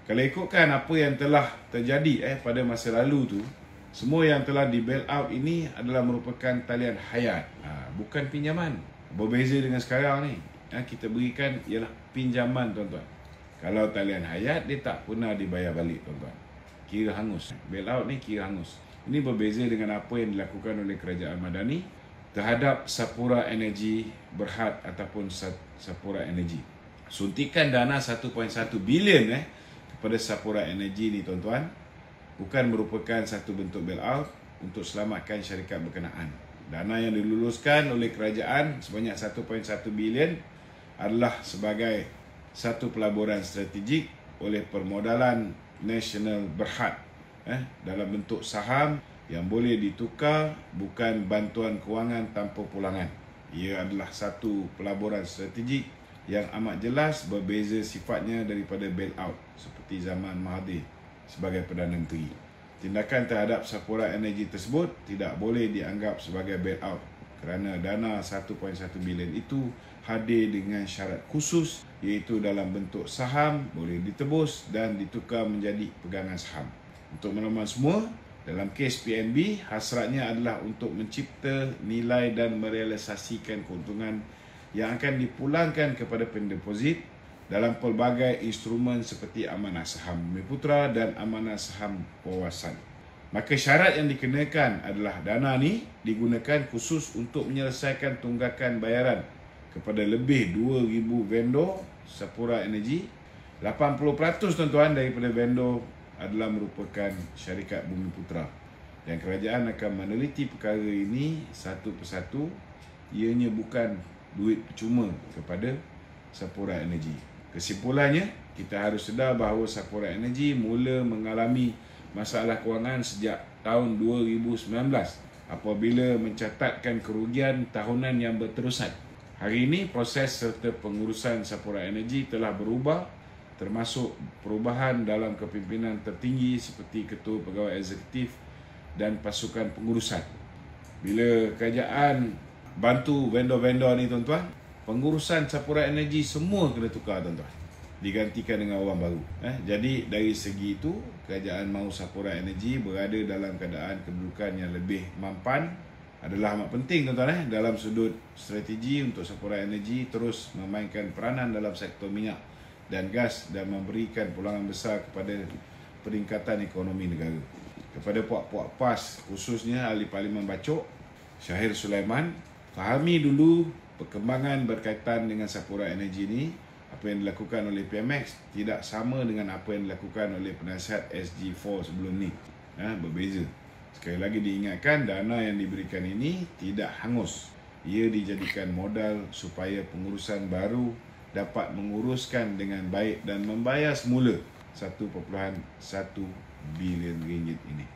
Kalau ikutkan apa yang telah terjadi pada masa lalu tu, semua yang telah di bail out ini adalah merupakan talian hayat, bukan pinjaman. Berbeza dengan sekarang ni, kita berikan ialah pinjaman tuan-tuan. Kalau talian hayat, dia tak pernah dibayar balik tuan-tuan, kira hangus. Bail out ni kira hangus. Ini berbeza dengan apa yang dilakukan oleh Kerajaan Madani terhadap Sapura Energy Berhad ataupun Sapura Energy. Suntikan dana 1.1 bilion kepada Sapura Energy ni tuan-tuan bukan merupakan satu bentuk bail out untuk selamatkan syarikat berkenaan. Dana yang diluluskan oleh kerajaan sebanyak 1.1 bilion adalah sebagai satu pelaburan strategik oleh Permodalan Nasional Berhad dalam bentuk saham yang boleh ditukar, bukan bantuan kewangan tanpa pulangan. Ia adalah satu pelaburan strategik yang amat jelas berbeza sifatnya daripada bail out seperti zaman Mahathir sebagai Perdana Menteri. Tindakan terhadap Sapura Energy tersebut tidak boleh dianggap sebagai bail out kerana dana 1.1 bilion itu hadir dengan syarat khusus, iaitu dalam bentuk saham, boleh ditebus dan ditukar menjadi pegangan saham. Untuk makluman semua, dalam kes PNB, hasratnya adalah untuk mencipta nilai dan merealisasikan keuntungan yang akan dipulangkan kepada pendeposit dalam pelbagai instrumen seperti amanah saham Bumiputera dan amanah saham Wawasan. Maka syarat yang dikenakan adalah dana ni digunakan khusus untuk menyelesaikan tunggakan bayaran kepada lebih 2,000 vendor Sapura Energy. 80% tuan-tuan daripada vendor adalah merupakan syarikat Bumiputera, dan kerajaan akan meneliti perkara ini satu persatu. Ianya bukan duit percuma kepada Sapura Energy. Kesimpulannya, kita harus sedar bahawa Sapura Energy mula mengalami masalah kewangan sejak tahun 2019 apabila mencatatkan kerugian tahunan yang berterusan. Hari ini, proses serta pengurusan Sapura Energy telah berubah, termasuk perubahan dalam kepimpinan tertinggi seperti Ketua Pegawai Eksekutif dan pasukan pengurusan. Bila kerajaan bantu vendor-vendor ni tuan-tuan, pengurusan Sapura Energy semua kena tukar tuan-tuan, digantikan dengan orang baru. Jadi dari segi itu, kerajaan mahu Sapura Energy berada dalam keadaan kedudukan yang lebih mampan adalah amat penting tuan-tuan. Dalam sudut strategi untuk Sapura Energy terus memainkan peranan dalam sektor minyak dan gas dan memberikan pulangan besar kepada peningkatan ekonomi negara. Kepada puak-puak PAS, khususnya Ahli Parlimen Bacok Syahir Sulaiman, fahami dulu perkembangan berkaitan dengan Sapura Energy ni. Apa yang dilakukan oleh PMX tidak sama dengan apa yang dilakukan oleh penasihat SG4 sebelum ni. Berbeza. Sekali lagi diingatkan, dana yang diberikan ini tidak hangus. Ia dijadikan modal supaya pengurusan baru dapat menguruskan dengan baik dan membayar semula 1.1 bilion ringgit ini.